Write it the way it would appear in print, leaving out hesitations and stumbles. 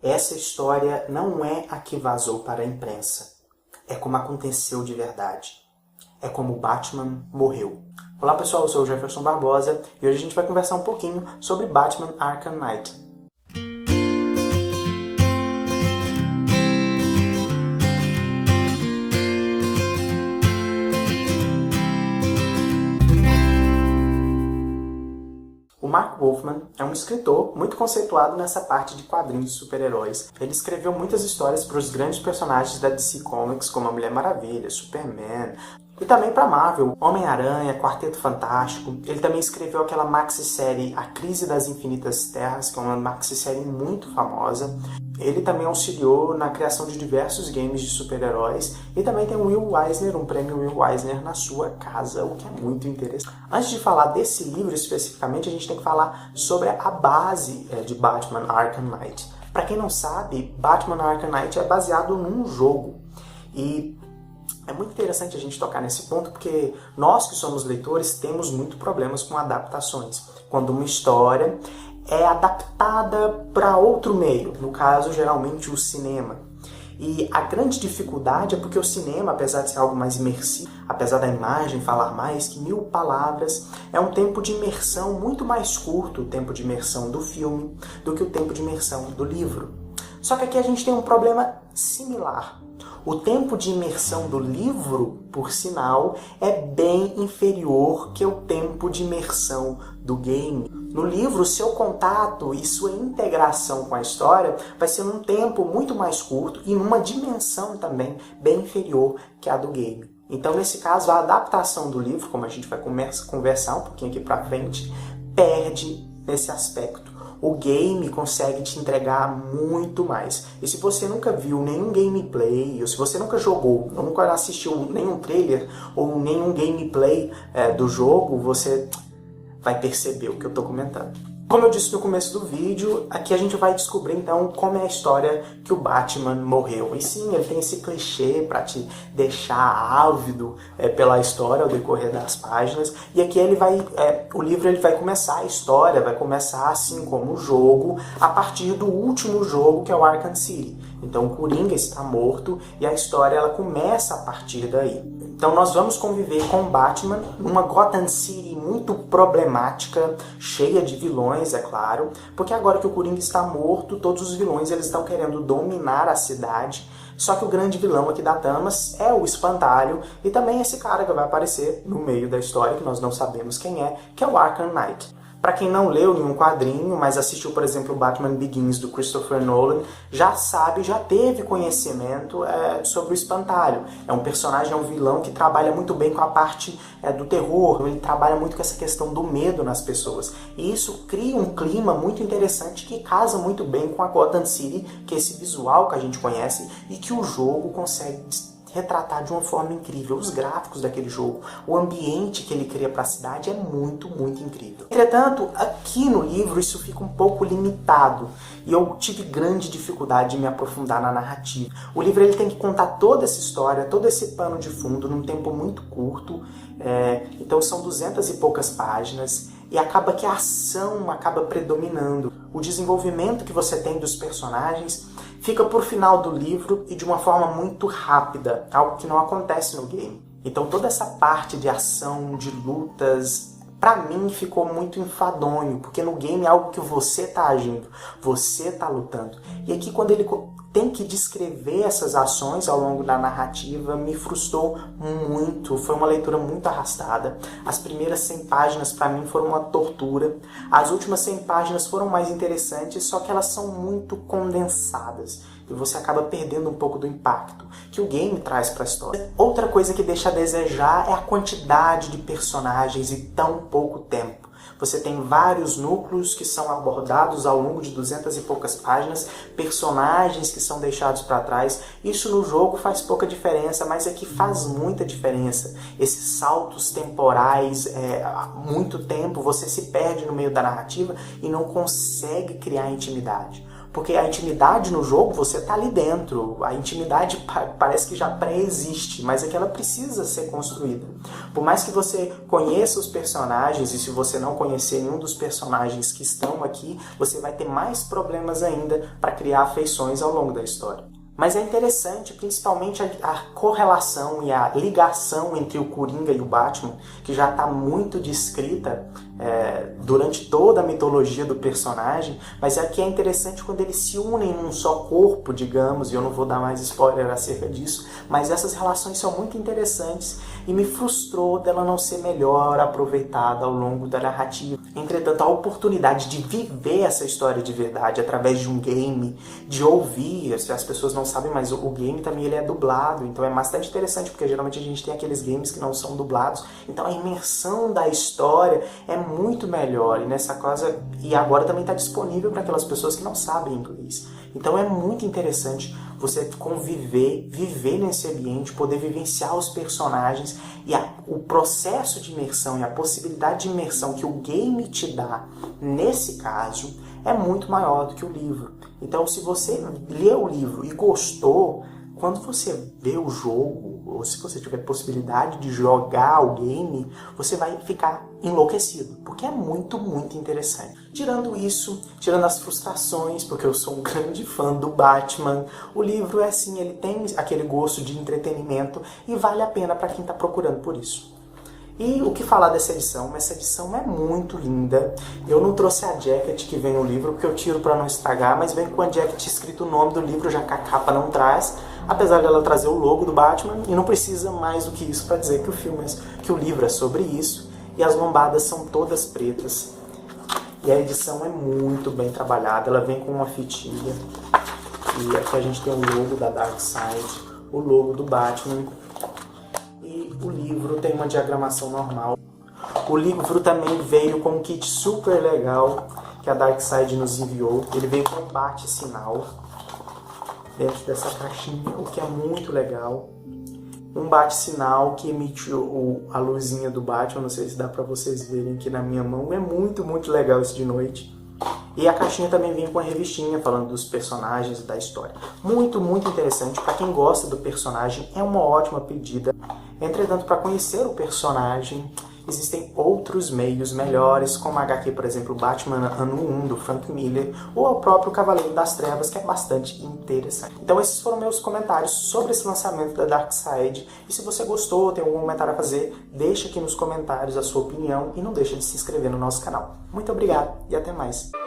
Essa história não é a que vazou para a imprensa. É como aconteceu de verdade. É como Batman morreu. Olá pessoal, eu sou o Jefferson Barbosa e hoje a gente vai conversar um pouquinho sobre Batman Arkham Knight. O Mark Wolfman é um escritor muito conceituado nessa parte de quadrinhos de super-heróis. Ele escreveu muitas histórias para os grandes personagens da DC Comics, como a Mulher Maravilha, Superman, e também para Marvel, Homem-Aranha, Quarteto Fantástico. Ele também escreveu aquela maxi-série A Crise das Infinitas Terras, que é uma maxi-série muito famosa. Ele também auxiliou na criação de diversos games de super-heróis e também tem o Will Eisner, um prêmio Will Eisner na sua casa, o que é muito interessante. Antes de falar desse livro especificamente, a gente tem que falar sobre a base de Batman Arkham Knight. Para quem não sabe, Batman Arkham Knight é baseado num jogo. E é muito interessante a gente tocar nesse ponto porque nós que somos leitores temos muito problemas com adaptações. Quando uma história é adaptada para outro meio, no caso, geralmente o cinema. E a grande dificuldade é porque o cinema, apesar de ser algo mais imersivo, apesar da imagem falar mais que 1000 palavras, é um tempo de imersão muito mais curto, o tempo de imersão do filme, do que o tempo de imersão do livro. Só que aqui a gente tem um problema similar. O tempo de imersão do livro, por sinal, é bem inferior que o tempo de imersão do game. No livro, seu contato e sua integração com a história vai ser num tempo muito mais curto e numa dimensão também bem inferior que a do game. Então, nesse caso, a adaptação do livro, como a gente vai conversar um pouquinho aqui pra frente, perde nesse aspecto. O game consegue te entregar muito mais. E se você nunca viu nenhum gameplay, ou se você nunca jogou, nunca assistiu nenhum trailer ou nenhum gameplay do jogo, você vai perceber o que eu estou comentando. Como eu disse no começo do vídeo, aqui a gente vai descobrir então como é a história que o Batman morreu. E sim, ele tem esse clichê para te deixar ávido pela história ao decorrer das páginas. E aqui o livro ele vai começar a história, vai começar assim como o jogo, a partir do último jogo que é o Arkham City. Então o Coringa está morto e a história ela começa a partir daí. Então nós vamos conviver com o Batman numa Gotham City muito problemática, cheia de vilões, é claro, porque agora que o Coringa está morto, todos os vilões eles estão querendo dominar a cidade, só que o grande vilão aqui da Thamas é o Espantalho e também esse cara que vai aparecer no meio da história, que nós não sabemos quem é, que é o Arkham Knight. Para quem não leu nenhum quadrinho, mas assistiu, por exemplo, o Batman Begins, do Christopher Nolan, já sabe, já teve conhecimento sobre o Espantalho. É um personagem, é um vilão que trabalha muito bem com a parte do terror, ele trabalha muito com essa questão do medo nas pessoas. E isso cria um clima muito interessante que casa muito bem com a Gotham City, que é esse visual que a gente conhece e que o jogo consegue retratar de uma forma incrível. Os gráficos daquele jogo, o ambiente que ele cria para a cidade é muito, muito incrível. Entretanto, aqui no livro isso fica um pouco limitado e eu tive grande dificuldade de me aprofundar na narrativa. O livro ele tem que contar toda essa história, todo esse pano de fundo num tempo muito curto, então são 200 e poucas páginas e acaba que a ação acaba predominando. O desenvolvimento que você tem dos personagens fica por final do livro e de uma forma muito rápida, algo que não acontece no game. Então toda essa parte de ação, de lutas, pra mim ficou muito enfadonho, porque no game é algo que você tá agindo, você tá lutando. E aqui quando ele tem que descrever essas ações ao longo da narrativa, me frustrou muito, foi uma leitura muito arrastada. As primeiras 100 páginas para mim foram uma tortura, as últimas 100 páginas foram mais interessantes, só que elas são muito condensadas. E você acaba perdendo um pouco do impacto que o game traz para a história. Outra coisa que deixa a desejar é a quantidade de personagens e tão pouco tempo. Você tem vários núcleos que são abordados ao longo de 200 e poucas páginas, personagens que são deixados para trás. Isso no jogo faz pouca diferença, mas aqui faz muita diferença. Esses saltos temporais, muito tempo, você se perde no meio da narrativa e não consegue criar intimidade. Porque a intimidade no jogo, você tá ali dentro. A intimidade parece que já pré-existe, mas é que ela precisa ser construída. Por mais que você conheça os personagens, e se você não conhecer nenhum dos personagens que estão aqui, você vai ter mais problemas ainda para criar afeições ao longo da história. Mas é interessante, principalmente a correlação e a ligação entre o Coringa e o Batman, que já está muito descrita durante toda a mitologia do personagem, mas aqui é interessante quando eles se unem num só corpo, digamos, e eu não vou dar mais spoiler acerca disso, mas essas relações são muito interessantes e me frustrou dela não ser melhor aproveitada ao longo da narrativa. Entretanto, a oportunidade de viver essa história de verdade através de um game, de ouvir, se as pessoas não sabem, mas o game também ele é dublado, então é bastante interessante, porque geralmente a gente tem aqueles games que não são dublados, então a imersão da história é muito melhor, e nessa coisa, e agora também está disponível para aquelas pessoas que não sabem inglês. Então é muito interessante você conviver, viver nesse ambiente, poder vivenciar os personagens e o processo de imersão e a possibilidade de imersão que o game te dá, nesse caso, é muito maior do que o livro. Então, se você lê o livro e gostou, quando você vê o jogo, ou se você tiver possibilidade de jogar o game, você vai ficar enlouquecido, porque é muito, muito interessante. Tirando isso, tirando as frustrações, porque eu sou um grande fã do Batman, o livro é assim, ele tem aquele gosto de entretenimento e vale a pena para quem está procurando por isso. E o que falar dessa edição? Essa edição é muito linda. Eu não trouxe a jacket que vem no livro, porque eu tiro para não estragar, mas vem com a jacket escrito o nome do livro, já que a capa não traz, apesar dela trazer o logo do Batman, e não precisa mais do que isso para dizer que o livro é sobre isso, e as lombadas são todas pretas. E a edição é muito bem trabalhada, ela vem com uma fitinha, e aqui a gente tem o logo da Darkseid, o logo do Batman, o livro tem uma diagramação normal. O livro também veio com um kit super legal que a Darkseid nos enviou. Ele veio com um bate-sinal dentro dessa caixinha, o que é muito legal. Um bate-sinal que emite a luzinha do Batman, não sei se dá pra vocês verem aqui na minha mão. É muito, muito legal isso de noite. E a caixinha também vem com a revistinha falando dos personagens e da história. Muito, muito interessante. Para quem gosta do personagem, é uma ótima pedida. Entretanto, para conhecer o personagem, existem outros meios melhores, como a HQ, por exemplo, Batman Ano 1, do Frank Miller, ou o próprio Cavaleiro das Trevas, que é bastante interessante. Então esses foram meus comentários sobre esse lançamento da Darkseid. E se você gostou, tem algum comentário a fazer, deixa aqui nos comentários a sua opinião e não deixa de se inscrever no nosso canal. Muito obrigado e até mais!